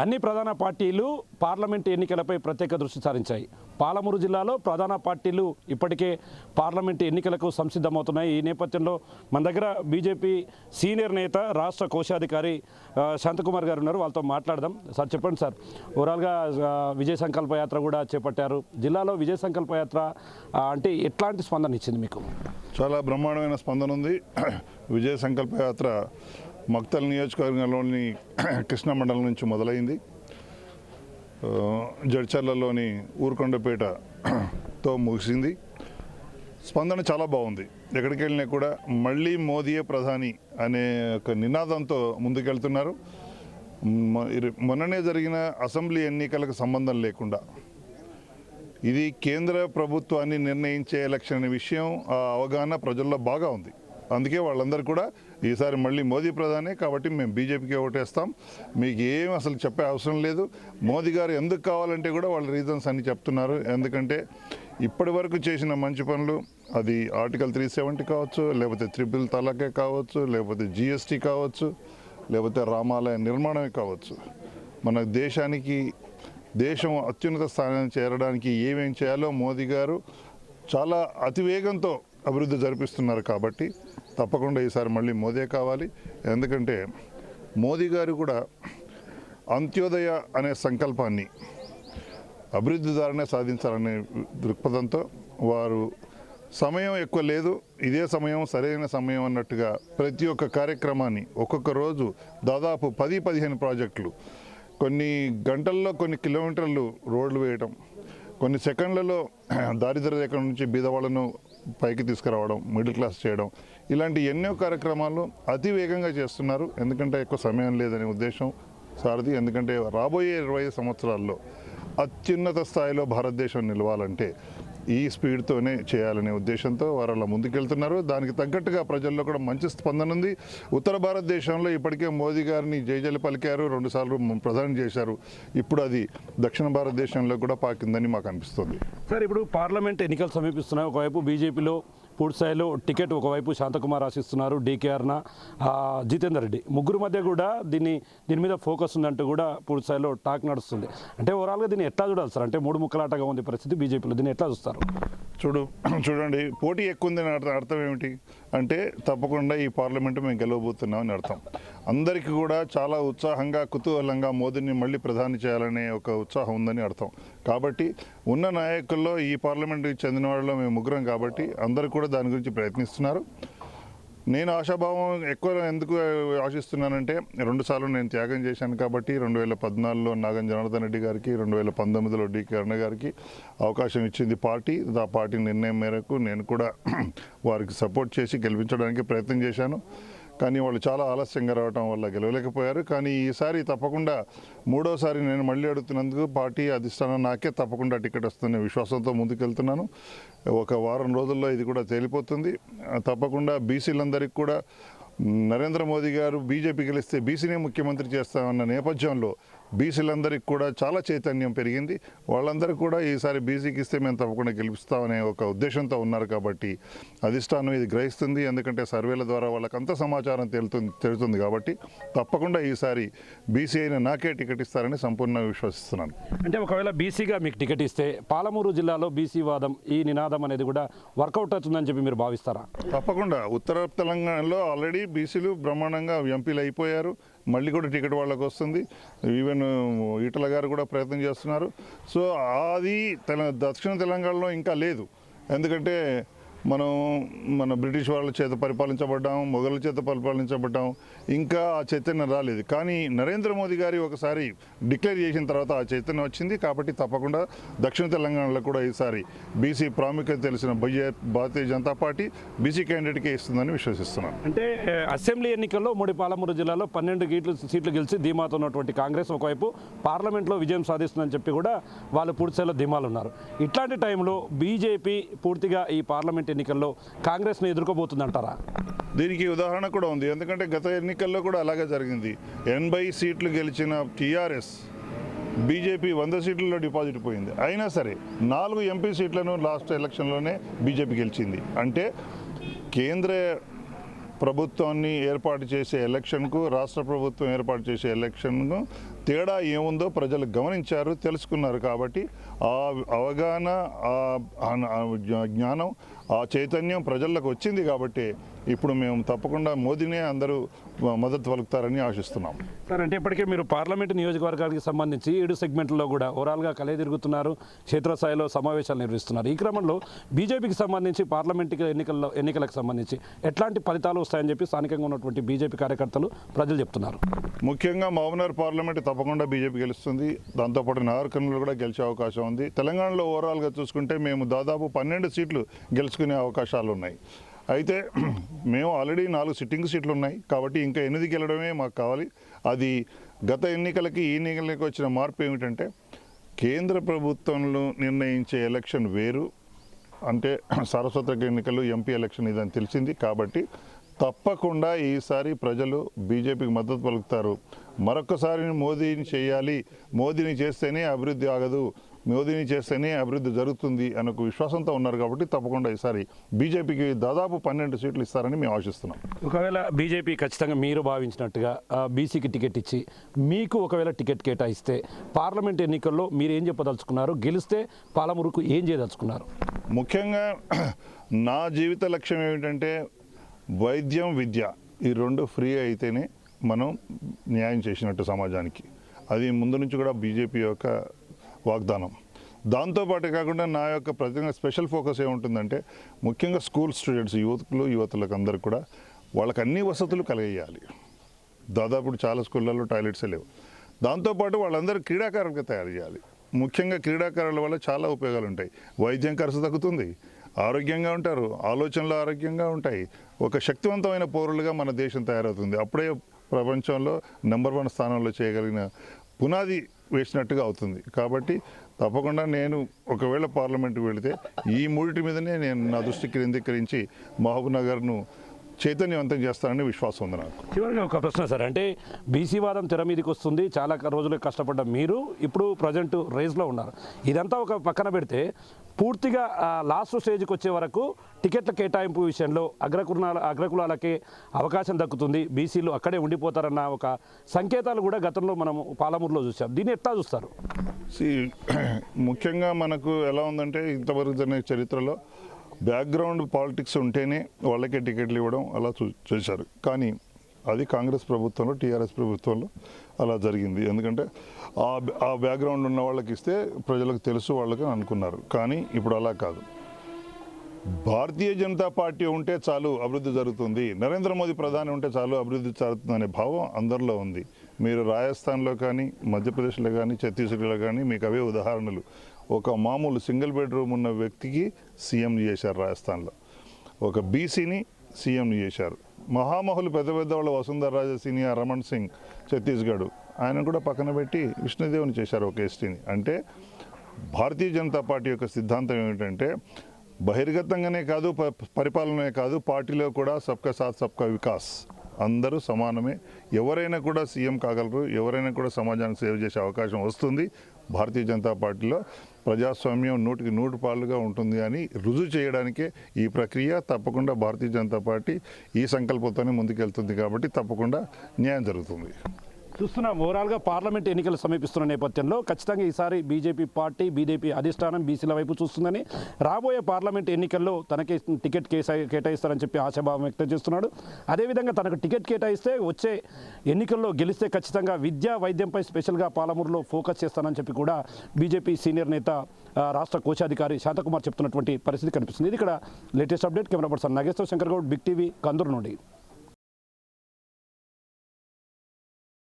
అన్ని ప్రధాన పార్టీలు పార్లమెంట్ ఎన్నికలపై ప్రత్యేక దృష్టి సారించాయి. పాలమూరు జిల్లాలో ప్రధాన పార్టీలు ఇప్పటికే పార్లమెంట్ ఎన్నికలకు సంసిద్ధమవుతున్నాయి. ఈ నేపథ్యంలో మన దగ్గర బీజేపీ సీనియర్ నేత రాష్ట్ర కోశాధికారి శాంతకుమార్ గారు ఉన్నారు. వాళ్ళతో మాట్లాడదాం. సార్ చెప్పండి సార్, ఓవరాల్గా విజయ సంకల్ప యాత్ర కూడా చేపట్టారు. జిల్లాలో విజయ సంకల్ప యాత్ర అంటే ఎట్లాంటి స్పందన ఇచ్చింది మీకు? చాలా బ్రహ్మాండమైన స్పందన ఉంది. విజయ సంకల్ప యాత్ర మక్తల్ నియోజకవర్గంలోని కృష్ణా మండలం నుంచి మొదలైంది. జడ్చర్లలోని ఊరుకొండపేటతో ముగిసింది. స్పందన చాలా బాగుంది. ఎక్కడికి వెళ్ళినా కూడా మళ్ళీ మోదీయే ప్రధాని అనే ఒక నినాదంతో ముందుకెళ్తున్నారు. మొన్ననే జరిగిన అసెంబ్లీ ఎన్నికలకు సంబంధం లేకుండా ఇది కేంద్ర ప్రభుత్వాన్ని నిర్ణయించే ఎలక్షన్ అనే విషయం ఆ అవగాహన ప్రజల్లో బాగా ఉంది. అందుకే వాళ్ళందరూ కూడా ఈసారి మళ్ళీ మోదీ ప్రధానే కాబట్టి మేము బీజేపీకి ఓటేస్తాం, మీకు ఏం అసలు చెప్పే అవసరం లేదు, మోదీ గారు ఎందుకు కావాలంటే కూడా వాళ్ళ రీజన్స్ అన్ని చెప్తున్నారు. ఎందుకంటే ఇప్పటి వరకు చేసిన మంచి పనులు, అది ఆర్టికల్ 370 కావచ్చు, లేకపోతే ట్రిపుల్ తలాకే కావచ్చు, లేకపోతే జిఎస్టీ కావచ్చు, లేకపోతే రామాలయ నిర్మాణమే కావచ్చు, మన దేశం అత్యున్నత స్థానాన్ని చేరడానికి ఏమేం చేయాలో మోదీ గారు చాలా అతివేగంతో అభివృద్ధి జరిపిస్తున్నారు. కాబట్టి తప్పకుండా ఈసారి మళ్ళీ మోదీ కావాలి. ఎందుకంటే మోదీ గారు కూడా అంత్యోదయ అనే సంకల్పాన్ని అభివృద్ధి ద్వారానే సాధించాలనే దృక్పథంతో వారు సమయం ఎక్కువ లేదు, ఇదే సమయం సరైన సమయం అన్నట్టుగా ప్రతి ఒక్క కార్యక్రమాన్ని ఒక్కొక్క రోజు దాదాపు 10-15 ప్రాజెక్టులు, కొన్ని గంటల్లో కొన్ని కిలోమీటర్లు రోడ్లు వేయటం, కొన్ని సెకండ్లలో దారిద్ర్య రేఖ నుంచి బీదవాళ్లను పైకి తీసుకురావడం, మిడిల్ క్లాస్ చేయడం, ఇలాంటి ఎన్నో కార్యక్రమాలు అతి వేగంగా చేస్తున్నారు. ఎందుకంటే ఎక్కువ సమయం లేదనే ఉద్దేశం సారథి. ఎందుకంటే రాబోయే 25 సంవత్సరాల్లో అత్యున్నత స్థాయిలో భారతదేశం నిలవాలంటే ఈ స్పీడ్తోనే చేయాలనే ఉద్దేశంతో వారు అలా ముందుకెళ్తున్నారు. దానికి తగ్గట్టుగా ప్రజల్లో కూడా మంచి స్పందన ఉంది. ఉత్తర భారతదేశంలో ఇప్పటికే మోదీ గారిని జైజలు పలికారు, 2 సార్లు ప్రధాని చేశారు. ఇప్పుడు అది దక్షిణ భారతదేశంలో కూడా పాకిందని మాకు అనిపిస్తుంది. సార్, ఇప్పుడు పార్లమెంట్ ఎన్నికలు సమీపిస్తున్నాయి. ఒకవైపు బీజేపీలో పూర్తి స్థాయిలో టికెట్ ఒకవైపు శాంతకుమార్ ఆశిస్తున్నారు, డీకే అరుణ, జితేందర్ రెడ్డి, ముగ్గురు మధ్య కూడా దీని మీద ఫోకస్ ఉందంటూ కూడా పూర్తి స్థాయిలో టాక్ నడుస్తుంది. అంటే ఓవరాల్గా దీన్ని ఎట్లా చూడాలి సార్? అంటే 3 ముక్కలాటగా ఉంది పరిస్థితి బీజేపీలో, దీన్ని ఎట్లా చూస్తారు? చూడండి, పోటీ ఎక్కువ ఉందని అర్థం ఏమిటి అంటే తప్పకుండా ఈ పార్లమెంటు మేము గెలవబోతున్నామని అర్థం. అందరికీ కూడా చాలా ఉత్సాహంగా కుతూహలంగా మోదీని మళ్ళీ ప్రధాని చేయాలనే ఒక ఉత్సాహం ఉందని అర్థం. కాబట్టి ఉన్న నాయకుల్లో ఈ పార్లమెంటుకి చెందిన వాళ్ళలో మేము ముగ్గురం కాబట్టి అందరూ కూడా దాని గురించి ప్రయత్నిస్తున్నారు. నేను ఆశాభావం ఎక్కువ ఎందుకు ఆశిస్తున్నానంటే 2 సార్లు నేను త్యాగం చేశాను కాబట్టి 2014లో నాగం జనార్దన్ రెడ్డి గారికి, 2019లో డీకే అరుణ గారికి అవకాశం ఇచ్చింది పార్టీ. ఆ పార్టీ నిర్ణయం మేరకు నేను కూడా వారికి సపోర్ట్ చేసి గెలిపించడానికి ప్రయత్నం చేశాను. కానీ వాళ్ళు చాలా ఆలస్యంగా రావడం వల్ల గెలవలేకపోయారు. కానీ ఈసారి తప్పకుండా 3వసారి నేను మళ్ళీ అడుగుతున్నందుకు పార్టీ అధిష్టానం నాకే తప్పకుండా టికెట్ వస్తుందనే విశ్వాసంతో ముందుకెళ్తున్నాను. ఒక వారం రోజుల్లో ఇది కూడా తేలిపోతుంది. తప్పకుండా బీసీలందరికీ కూడా నరేంద్ర మోదీ గారు బీజేపీ గెలిస్తే బీసీనే ముఖ్యమంత్రి చేస్తామన్న నేపథ్యంలో బీసీలందరికీ కూడా చాలా చైతన్యం పెరిగింది. వాళ్ళందరూ కూడా ఈసారి బీసీకి ఇస్తే మేము తప్పకుండా గెలిపిస్తామనే ఒక ఉద్దేశంతో ఉన్నారు. కాబట్టి అధిష్టానం ఇది గ్రహిస్తుంది. ఎందుకంటే సర్వేల ద్వారా వాళ్ళకంత సమాచారం తెలుస్తుంది కాబట్టి తప్పకుండా ఈసారి బీసీ అయిన నాకే టికెట్ ఇస్తారని సంపూర్ణంగా విశ్వసిస్తున్నాను. అంటే ఒకవేళ బీసీగా మీకు టికెట్ ఇస్తే పాలమూరు జిల్లాలో బీసీ వాదం, ఈ నినాదం అనేది కూడా వర్కౌట్ అవుతుందని చెప్పి మీరు భావిస్తారా? తప్పకుండా. ఉత్తర తెలంగాణలో ఆల్రెడీ బీసీలు బ్రహ్మాండంగా ఎంపీలు అయిపోయారు. మళ్ళీ కూడా టికెట్ వాళ్ళకి వస్తుంది. ఈవెన్ ఈటల గారు కూడా ప్రయత్నం చేస్తున్నారు. సో అది దక్షిణ తెలంగాణలో ఇంకా లేదు. ఎందుకంటే మన బ్రిటిష్ వాళ్ళ చేత పరిపాలించబడ్డాం, మొఘళ్ళ చేత పరిపాలించబడ్డాం, ఇంకా ఆ చైతన్యం రాలేదు. కానీ నరేంద్ర మోదీ గారి ఒకసారి డిక్లేర్ చేసిన తర్వాత ఆ చైతన్యం వచ్చింది. కాబట్టి తప్పకుండా దక్షిణ తెలంగాణలో కూడా ఈసారి బీసీ ప్రాముఖ్యత తెలిసిన భారతీయ జనతా పార్టీ బీసీ క్యాండిడేట్కే ఇస్తుందని విశ్వసిస్తున్నాను. అంటే అసెంబ్లీ ఎన్నికల్లో పాలమూరు జిల్లాలో 12 సీట్లు గెలిచి ధీమాతో ఉన్నటువంటి కాంగ్రెస్ ఒకవైపు పార్లమెంట్లో విజయం సాధిస్తుందని చెప్పి కూడా వాళ్ళు పూర్తిస్థాయిలో ధీమాలు ఉన్నారు. ఇట్లాంటి టైంలో బీజేపీ పూర్తిగా ఈ పార్లమెంట్ ఎన్నికల్లో కాంగ్రెస్ను ఎదుర్కోబోతుందంటారా? దీనికి ఉదాహరణ కూడా ఉంది. ఎందుకంటే గత ఎన్నికల్లో కూడా అలాగే జరిగింది. 80 సీట్లు గెలిచిన టీఆర్ఎస్ బీజేపీ 100 సీట్లలో డిపాజిట్ పోయింది. అయినా సరే 4 ఎంపీ సీట్లను లాస్ట్ ఎలక్షన్లోనే బీజేపీ గెలిచింది. అంటే కేంద్ర ప్రభుత్వాన్ని ఏర్పాటు చేసే ఎలక్షన్కు, రాష్ట్ర ప్రభుత్వం ఏర్పాటు చేసే ఎలక్షన్కు తేడా ఏముందో ప్రజలు గమనించారు, తెలుసుకున్నారు. కాబట్టి ఆ అవగాహన, ఆ జ్ఞానం, ఆ చైతన్యం ప్రజలకు వచ్చింది. కాబట్టి ఇప్పుడు మేము తప్పకుండా మోదీనే అందరూ మద్దతు పలుకుతారని ఆశిస్తున్నాం. సార్, అంటే ఇప్పటికే మీరు పార్లమెంటు నియోజకవర్గానికి సంబంధించి 7 సెగ్మెంట్లో కూడా ఓవరాల్గా కలయి తిరుగుతున్నారు, క్షేత్రస్థాయిలో సమావేశాలు నిర్వహిస్తున్నారు. ఈ క్రమంలో బీజేపీకి సంబంధించి పార్లమెంటు ఎన్నికలకు సంబంధించి ఎట్లాంటి ఫలితాలు వస్తాయని చెప్పి స్థానికంగా ఉన్నటువంటి బీజేపీ కార్యకర్తలు ప్రజలు చెప్తున్నారు. ముఖ్యంగా మహబూబ్నగర్ పార్లమెంట్ తప్పకుండా బీజేపీ గెలుస్తుంది. దాంతోపాటు నగర్ కర్నూలు కూడా గెలిచే అవకాశం ఉంది. తెలంగాణలో ఓవరాల్గా చూసుకుంటే మేము దాదాపు 12 సీట్లు గెలుచుకునే అవకాశాలు ఉన్నాయి. అయితే మేము ఆల్రెడీ 4 సిట్టింగ్ సీట్లు ఉన్నాయి. కాబట్టి ఇంకా 8 గెలడమే మాకు కావాలి. అది గత ఎన్నికలకి ఈ ఎన్నికలకి వచ్చిన మార్పు ఏమిటంటే, కేంద్ర ప్రభుత్వంలో నిర్ణయించే ఎలక్షన్ వేరు, అంటే సార్వత్రిక ఎన్నికలు, ఎంపీ ఎలక్షన్ ఇదని తెలిసింది. కాబట్టి తప్పకుండా ఈసారి ప్రజలు బీజేపీకి మద్దతు పలుకుతారు. మరొకసారి మోదీని చేయాలి, మోదీని చేస్తేనే అభివృద్ధి ఆగదు, మోదీని చేస్తేనే అభివృద్ధి జరుగుతుంది అనే ఒక విశ్వాసంతో ఉన్నారు. కాబట్టి తప్పకుండా ఈసారి బీజేపీకి దాదాపు 12 సీట్లు ఇస్తారని మేము ఆశిస్తున్నాం. ఒకవేళ బీజేపీ ఖచ్చితంగా మీరు భావించినట్టుగా బీసీకి టికెట్ ఇచ్చి మీకు ఒకవేళ టికెట్ కేటాయిస్తే పార్లమెంట్ ఎన్నికల్లో మీరు ఏం చెప్పదలుచుకున్నారు? గెలిస్తే పాలమూరుకు ఏం చేయదలుచుకున్నారు? ముఖ్యంగా నా జీవిత లక్ష్యం ఏమిటంటే, వైద్యం, విద్య ఈ 2 ఫ్రీ అయితేనే మనం న్యాయం చేసినట్టు సమాజానికి. అది ముందు నుంచి కూడా బీజేపీ యొక్క వాగ్దానం. దాంతోపాటు కాకుండా నా యొక్క ప్రత్యేకంగా స్పెషల్ ఫోకస్ ఏముంటుందంటే, ముఖ్యంగా స్కూల్ స్టూడెంట్స్, యువతులకు అందరికి కూడా వాళ్ళకి అన్ని వసతులు కలిగేయాలి. దాదాపు చాలా స్కూళ్ళల్లో టాయిలెట్సే లేవు. దాంతోపాటు వాళ్ళందరూ క్రీడాకారులుగా తయారు చేయాలి. ముఖ్యంగా క్రీడాకారుల వల్ల చాలా ఉపయోగాలు ఉంటాయి. వైద్యం ఖర్చు తగ్గుతుంది, ఆరోగ్యంగా ఉంటారు, ఆలోచనలు ఆరోగ్యంగా ఉంటాయి, ఒక శక్తివంతమైన పౌరులుగా మన దేశం తయారవుతుంది. అప్పుడే ప్రపంచంలో నెంబర్ 1 స్థానంలో చేయగలిగిన పునాది వేసినట్టుగా అవుతుంది. కాబట్టి తప్పకుండా నేను ఒకవేళ పార్లమెంట్కి వెళితే ఈ 3 మీదనే నేను నా దృష్టి కేంద్రీకరించి మహబూబ్నగర్ను చైతన్యవంతం చేస్తానని విశ్వాసం ఉంది నాకు. చివరిగా ఒక ప్రశ్న సార్, అంటే బీసీ వాదం తెర మీదకి వస్తుంది, చాలా రోజులు కష్టపడ్డ మీరు ఇప్పుడు ప్రజెంట్ రేస్లో ఉన్నారు. ఇదంతా ఒక పక్కన పెడితే పూర్తిగా లాస్ట్ స్టేజ్కి వచ్చే వరకు టికెట్ల కేటాయింపు విషయంలో అగ్రకులాలకే అవకాశం దక్కుతుంది, బీసీలు అక్కడే ఉండిపోతారన్న ఒక సంకేతాలు కూడా గతంలో మనం పాలమూరులో చూసాం. దీన్ని ఎట్లా చూస్తారు? ముఖ్యంగా మనకు ఎలా ఉందంటే, ఇంతవరకు జరిగిన చరిత్రలో బ్యాక్గ్రౌండ్ పాలిటిక్స్ ఉంటేనే వాళ్ళకే టికెట్లు ఇవ్వడం అలా చేశారు. కానీ అది కాంగ్రెస్ ప్రభుత్వంలో, టీఆర్ఎస్ ప్రభుత్వంలో అలా జరిగింది. ఎందుకంటే ఆ బ్యాక్గ్రౌండ్ ఉన్న వాళ్ళకి ఇస్తే ప్రజలకు తెలుసు వాళ్ళకి అనుకున్నారు. కానీ ఇప్పుడు అలా కాదు. భారతీయ జనతా పార్టీ ఉంటే చాలు అభివృద్ధి జరుగుతుంది, నరేంద్ర మోదీ ప్రధాని ఉంటే చాలు అభివృద్ధి జరుగుతుంది అనే భావం అందరిలో ఉంది. మీరు రాజస్థాన్లో కానీ, మధ్యప్రదేశ్లో కానీ, ఛత్తీస్గఢ్లో కానీ మీకు అవే ఉదాహరణలు. ఒక మామూలు సింగిల్ బెడ్రూమ్ ఉన్న వ్యక్తికి సీఎం చేశారు రాజస్థాన్లో, ఒక బీసీని సీఎం చేశారు. మహామహులు పెద్ద వాళ్ళు, వసుంధర రాజే సినియా, రమణ్ సింగ్ ఛత్తీస్గఢ్, ఆయన కూడా పక్కన పెట్టి విష్ణుదేవ్ని చేశారు ఒక ఎస్టీని. అంటే భారతీయ జనతా పార్టీ యొక్క సిద్ధాంతం ఏమిటంటే, బహిర్గతంగానే కాదు, పరిపాలనే కాదు, పార్టీలో కూడా సబ్కా సాత్ సబ్కా వికాస్, అందరూ సమానమే, ఎవరైనా కూడా సీఎం కాగలరు, ఎవరైనా కూడా సమాజానికి సేవ చేసే అవకాశం వస్తుంది. భారతీయ జనతా పార్టీలో ప్రజాస్వామ్యం 100కి 100 ఉంటుంది అని రుజువు చేయడానికే ఈ ప్రక్రియ. తప్పకుండా భారతీయ జనతా పార్టీ ఈ సంకల్పంతోనే ముందుకెళ్తుంది. కాబట్టి తప్పకుండా న్యాయం జరుగుతుంది. చూస్తున్నాం, ఓవరాల్గా పార్లమెంట్ ఎన్నికలు సమీపిస్తున్న నేపథ్యంలో ఖచ్చితంగా ఈసారి బీజేపీ పార్టీ, బీజేపీ అధిష్టానం బీసీల వైపు చూస్తుందని, రాబోయే పార్లమెంట్ ఎన్నికల్లో తనకి టికెట్ కేటాయిస్తారని చెప్పి ఆశాభావం వ్యక్తం చేస్తున్నాడు. అదేవిధంగా తనకు టికెట్ కేటాయిస్తే వచ్చే ఎన్నికల్లో గెలిస్తే ఖచ్చితంగా విద్యా, వైద్యంపై స్పెషల్గా పాలమూరులో ఫోకస్ చేస్తానని చెప్పి కూడా బీజేపీ సీనియర్ నేత, రాష్ట్ర కోశాధికారి శాంతకుమార్ చెప్తున్నటువంటి పరిస్థితి కనిపిస్తుంది. ఇది ఇక్కడ latest update. Camera person Nageswara Shankar Goud, Big TV, Kanduru నుండి.